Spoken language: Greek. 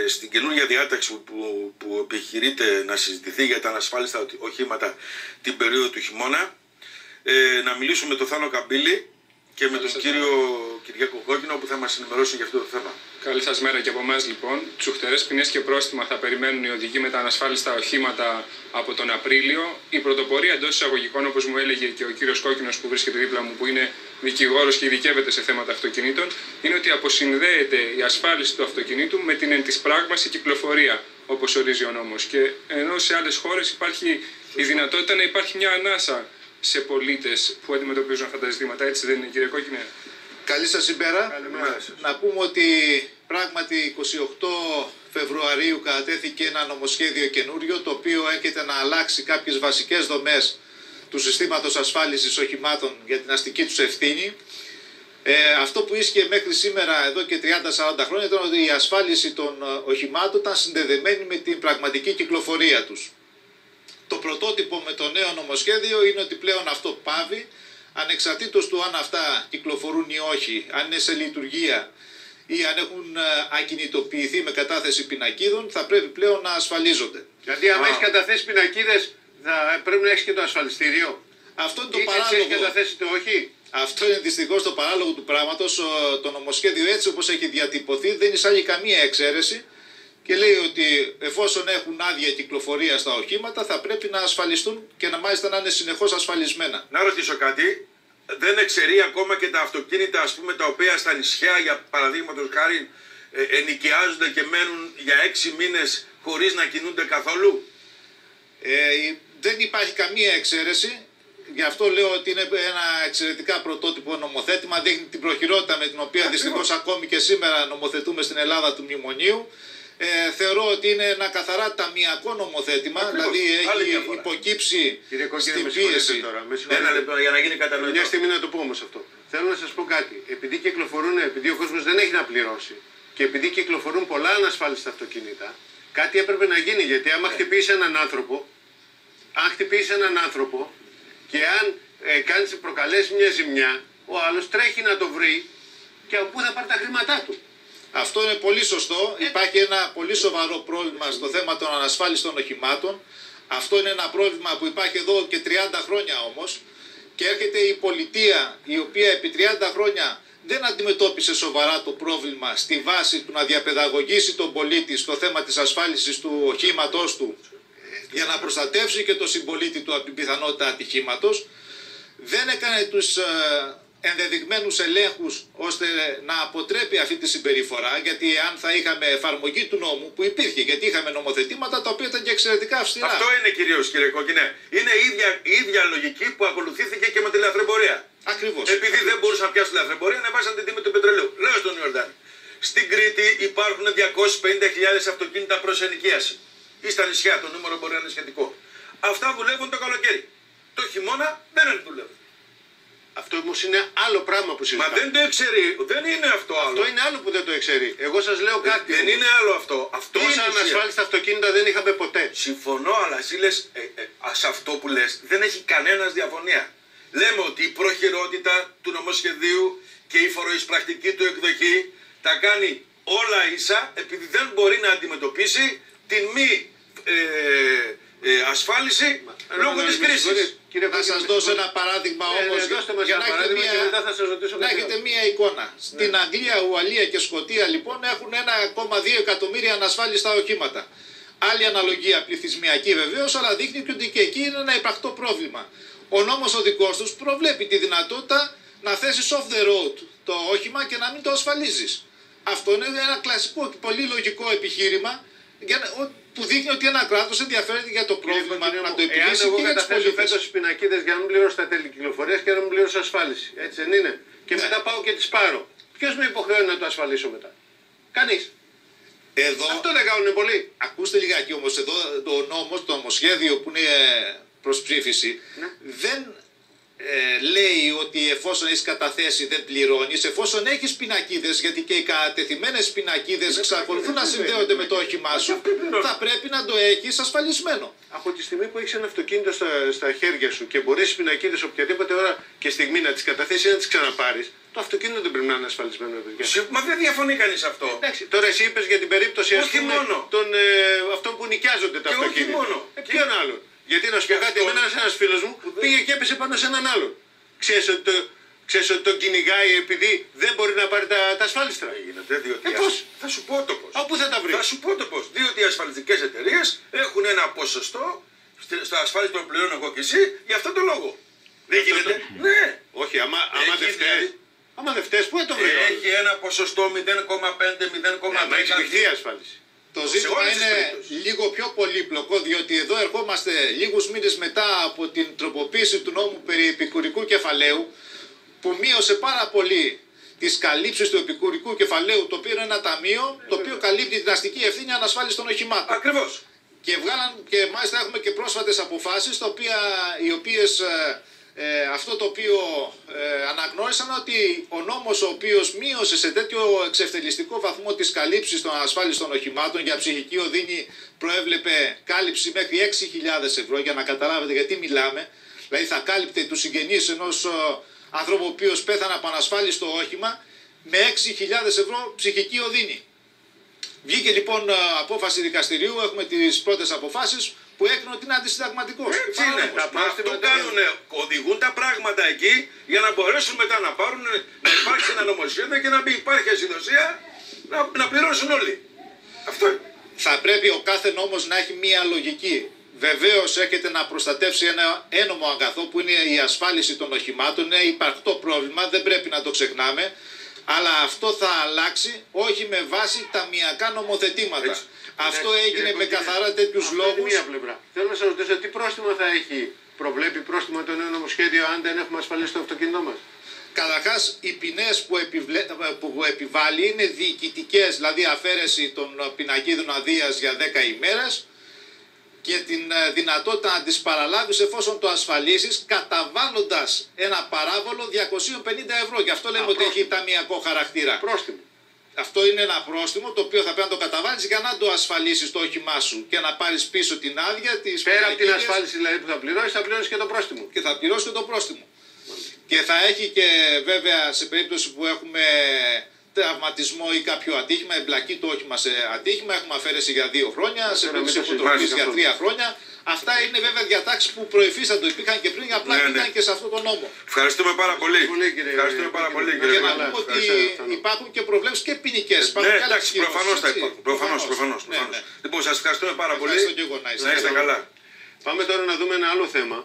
στην καινούργια διάταξη που επιχειρείται να συζητηθεί για τα ανασφάλιστα οχήματα την περίοδο του χειμώνα, να μιλήσουμε με τον Θάνο Καμπύλη και με τον κύριο Κυριάκο Κόκκινο που θα μας ενημερώσουν για αυτό το θέμα. Καλή σας μέρα και από εμάς λοιπόν. Τσουχτερές ποινές και πρόστιμα θα περιμένουν οι οδηγοί με τα ανασφάλιστα οχήματα από τον Απρίλιο. Η πρωτοπορία εντός εισαγωγικών, όπως μου έλεγε και ο κύριος Κόκκινος που βρίσκεται δίπλα μου, που είναι δικηγόρος και ειδικεύεται σε θέματα αυτοκινήτων, είναι ότι αποσυνδέεται η ασφάλιση του αυτοκινήτου με την εν της πράγμαση κυκλοφορία, όπως ορίζει ο νόμος. Και ενώ σε άλλες χώρες υπάρχει η δυνατότητα να υπάρχει μια ανάσα σε πολίτες που αντιμετωπίζουν αυτά τα ζητήματα. Έτσι δεν είναι, κύριε Κόκκινε? Καλή σας ημέρα. Να πούμε ότι πράγματι 28 Φεβρουαρίου κατατέθηκε ένα νομοσχέδιο καινούριο, το οποίο έρχεται να αλλάξει κάποιες βασικές δομές του συστήματος ασφάλισης οχημάτων για την αστική τους ευθύνη. Αυτό που ίσχυε μέχρι σήμερα εδώ και 30-40 χρόνια ήταν ότι η ασφάλιση των οχημάτων ήταν συνδεδεμένη με την πραγματική κυκλοφορία τους. Το πρωτότυπο με το νέο νομοσχέδιο είναι ότι πλέον αυτό πάβει, ανεξαρτήτως του αν αυτά κυκλοφορούν ή όχι, αν είναι σε λειτουργία ή αν έχουν ακινητοποιηθεί με κατάθεση πινακίδων, θα πρέπει πλέον να ασφαλίζονται. Γιατί αν έχει καταθέσει πινακίδες, θα πρέπει να έχει και το ασφαλιστήριο. Αυτό είναι το παράλογο. Έχει καταθέσει το όχι. Αυτό είναι δυστυχώς το παράλογο του πράγματος. Το νομοσχέδιο έτσι όπως έχει διατυπωθεί δεν εισάγει καμία εξαίρεση και λέει ότι εφόσον έχουν άδεια κυκλοφορία στα οχήματα θα πρέπει να ασφαλιστούν και να μάλιστα να είναι συνεχώς ασφαλισμένα. Να ρωτήσω κάτι. Δεν εξαιρεί ακόμα και τα αυτοκίνητα, ας πούμε, τα οποία στα νησιά, για παραδείγματος χάρη, ενοικιάζονται και μένουν για 6 μήνες χωρίς να κινούνται καθόλου? Δεν υπάρχει καμία εξαίρεση. Γι' αυτό λέω ότι είναι ένα εξαιρετικά πρωτότυπο νομοθέτημα. Δείχνει την προχειρότητα με την οποία δυστυχώς ακόμη και σήμερα νομοθετούμε στην Ελλάδα του Μνημονίου. Θεωρώ ότι είναι ένα καθαρά ταμειακό νομοθέτημα, δηλαδή έχει υποκύψει στην πίεση. Ένα λεπτό για να γίνει κατανοητό. Μια στιγμή να το πω όμως αυτό. Θέλω να σας πω κάτι. Επειδή κυκλοφορούν, επειδή ο κόσμος δεν έχει να πληρώσει και επειδή κυκλοφορούν πολλά ανασφάλιστα αυτοκίνητα, κάτι έπρεπε να γίνει. Γιατί άμα χτυπήσει έναν άνθρωπο, και αν προκαλέσει μια ζημιά, ο άλλος τρέχει να το βρει και από πού θα πάρει τα χρήματά του. Αυτό είναι πολύ σωστό. Υπάρχει ένα πολύ σοβαρό πρόβλημα στο θέμα των ανασφάλιστων οχημάτων. Αυτό είναι ένα πρόβλημα που υπάρχει εδώ και 30 χρόνια όμως και έρχεται η πολιτεία, η οποία επί 30 χρόνια δεν αντιμετώπισε σοβαρά το πρόβλημα στη βάση του να διαπαιδαγωγήσει τον πολίτη στο θέμα της ασφάλισης του οχήματός του για να προστατεύσει και τον συμπολίτη του από την πιθανότητα ατυχήματος. Δεν έκανε τους ενδεδειγμένους ελέγχους ώστε να αποτρέπει αυτή τη συμπεριφορά, γιατί αν θα είχαμε εφαρμογή του νόμου που υπήρχε, γιατί είχαμε νομοθετήματα τα οποία ήταν και εξαιρετικά αυστηρά. Αυτό είναι κυρίως, κύριε Κόκκινε. Είναι η ίδια λογική που ακολουθήθηκε και με τη λαθρεμπορία. Ακριβώς. Επειδή δεν μπορούσαν να πιάσουν τη λαθρεμπορία, ανεβάσαν την τιμή του πετρελαίου. Λέω στον Ιορδάνη. Στην Κρήτη υπάρχουν 250.000 αυτοκίνητα προς ενοικίαση. Ή στα νησιά, το νούμερο μπορεί να είναι σχετικό. Αυτά δουλεύουν το καλοκαίρι. Το χειμώνα δεν δουλεύουν. Αυτό όμως είναι άλλο πράγμα που συζητάμε. Μα δεν το εξαιρεί. Δεν είναι αυτό άλλο. Αυτό είναι άλλο που δεν το εξαιρεί. Εγώ σας λέω κάτι. Δεν είναι άλλο αυτό. Τόσα ανασφάλιστα αυτοκίνητα δεν είχαμε ποτέ. Συμφωνώ, αλλά εσύ λες, σε αυτό που λες δεν έχει κανένας διαφωνία. Λέμε ότι η προχειρότητα του νομοσχεδίου και η φοροεισπρακτική του εκδοχή τα κάνει όλα ίσα, επειδή δεν μπορεί να αντιμετωπίσει την μη ασφάλιση λόγω της κρίσης. Να σας δώσω ένα παράδειγμα όμως για να έχετε μία εικόνα. Στην Αγγλία, Ουαλία και Σκωτία λοιπόν έχουν 1,2 εκατομμύρια ανασφάλιστα οχήματα. Άλλη αναλογία πληθυσμιακή βεβαίως, αλλά δείχνει ότι και εκεί είναι ένα υπαρκτό πρόβλημα. Ο νόμος ο δικός τους προβλέπει τη δυνατότητα να θέσεις off the road το όχημα και να μην το ασφαλίζεις. Αυτό είναι ένα κλασικό και πολύ λογικό επιχείρημα που δείχνει ότι ένα κράτος ενδιαφέρεται για το πρόβλημα να το επιλύσει και για τους πολίτες. Εγώ καταθέσω πινακίδες για να μην πληρώσω τα τέλη κυκλοφορίας και να μην πληρώσω ασφάλιση. Έτσι δεν είναι? Και μετά πάω και τις πάρω. Ποιος με υποχρεώνει να το ασφαλίσω μετά? Κανείς. Αυτό δεν κάνουν πολλοί. Ακούστε λιγάκι όμως εδώ το νομοσχέδιο που είναι προς ψήφιση δεν λέει ότι εφόσον έχεις καταθέσει δεν πληρώνεις, εφόσον έχεις πινακίδες, γιατί και οι κατατεθειμένες πινακίδες εξακολουθούν να συνδέονται με το όχημά σου, θα πρέπει να το έχεις ασφαλισμένο. Από τη στιγμή που έχεις ένα αυτοκίνητο στα χέρια σου και μπορείς τις πινακίδες οποιαδήποτε ώρα και στιγμή να τις καταθέσεις ή να τις ξαναπάρεις, το αυτοκίνητο δεν πρέπει να είναι ασφαλισμένο. Μα δεν διαφωνεί κανείς αυτό. Εντάξει, τώρα εσύ είπες για την περίπτωση αυτών που νοικιάζονται τα αυτοκίνητα. Όχι μόνο. Ποιον άλλον. Γιατί να σου πω κάτι, ένας φίλος μου πήγε και έπεσε πάνω σε έναν άλλον. Ξέρεις ότι τον κυνηγάει επειδή δεν μπορεί να πάρει τα ασφάλιστρα. Πώς. Θα σου πω το πώς. Πού θα τα βρει. Θα σου πω το πώς. Διότι οι ασφαλιστικές εταιρείες έχουν ένα ποσοστό στο ασφάλιστρο που πληρώνω εγώ και εσύ για αυτόν τον λόγο. Δεν γίνεται. Ναι. Όχι, άμα δεν φταίει. Άμα δεν φταίει, πού θα το βρει. Έχει ένα ποσοστό 0,5-0,10. Μα έχει μειχθεί η ασφάλιση. Το ζήτημα είναι λίγο πιο πολύπλοκο, διότι εδώ ερχόμαστε λίγους μήνες μετά από την τροποποίηση του νόμου περί επικουρικού κεφαλαίου, που μείωσε πάρα πολύ τις καλύψεις του επικουρικού κεφαλαίου, το οποίο είναι ένα ταμείο το οποίο καλύπτει την αστική ευθύνη ανασφάλισης των οχημάτων. Ακριβώς. Και μάλιστα έχουμε και πρόσφατες αποφάσεις, οι οποίες αυτό το οποίο αναγνώρισαν ότι ο νόμος ο οποίος μείωσε σε τέτοιο εξευτελιστικό βαθμό τις καλύψεις των ασφάλιστων οχημάτων, για ψυχική οδύνη προέβλεπε κάλυψη μέχρι 6.000 ευρώ, για να καταλάβετε γιατί μιλάμε. Δηλαδή θα κάλυπτε τους συγγενείς ενός ανθρώπου ο οποίος πέθανε από ανασφάλιστο όχημα με 6.000 ευρώ ψυχική οδύνη. Βγήκε λοιπόν απόφαση δικαστηρίου, έχουμε τις πρώτες αποφάσεις που έκρινε ότι είναι αντισυνταγματικό. Έτσι είναι. Αυτό κάνουν, οδηγούν τα πράγματα εκεί για να μπορέσουν μετά να πάρουν, να υπάρξει ένα νομοσχέδιο και να μην υπάρχει ασυδοσία, να πληρώσουν όλοι. Αυτό είναι. Θα πρέπει ο κάθε νόμος να έχει μία λογική. Βεβαίως έχετε να προστατεύσει ένα ένομο αγαθό που είναι η ασφάλιση των οχημάτων. Είναι υπαρκτό πρόβλημα, δεν πρέπει να το ξεχνάμε. Αλλά αυτό θα αλλάξει όχι με βάση ταμειακά νομοθετήματα. Έτσι. Αυτό έγινε με καθαρά τέτοιους λόγους. Μία πλευρά. Θέλω να σας ρωτήσω τι πρόστιμο θα έχει, προβλέπει πρόστιμο το νέο νομοσχέδιο αν δεν έχουμε ασφαλίσει το αυτοκίνητό μας. Καταρχάς, οι ποινές που επιβάλλει είναι διοικητικές, δηλαδή αφαίρεση των πινακίδων αδείας για 10 ημέρες και την δυνατότητα να τις παραλάβεις εφόσον το ασφαλίσεις, καταβάλλοντας ένα παράβολο 250 ευρώ. Γι' αυτό λέμε ότι έχει ταμειακό χαρακτήρα. Πρόστιμο. Αυτό είναι ένα πρόστιμο το οποίο θα πρέπει να το καταβάλεις για να το ασφαλίσεις το όχημά σου και να πάρεις πίσω την άδεια της. Πέρα από την ασφάλιση δηλαδή που θα πληρώσεις και το πρόστιμο. Και θα πληρώσεις και το πρόστιμο. Και θα έχει και βέβαια σε περίπτωση που έχουμε τραυματισμό ή κάποιο ατύχημα, εμπλακεί το όχημα σε ατύχημα, έχουμε αφαίρεση για 2 χρόνια, σε περίπτωση αποτροπής για 3 χρόνια. Αυτά είναι βέβαια διατάξεις που προϋφίσταντο, υπήρχαν και πριν, απλά μπήκαν και σε αυτό το νόμο. Ευχαριστούμε πάρα πολύ. Ευχαριστούμε πάρα πολύ, κύριε. Και να πούμε ότι υπάρχουν και προβλέψεις και ποινικές. Ναι, εντάξει, προφανώς θα υπάρχουν. Προφανώς. Λοιπόν, σας ευχαριστούμε πάρα πολύ. Ευχαριστώ και εγώ, να είστε καλά. Πάμε τώρα να δούμε ένα άλλο θέμα.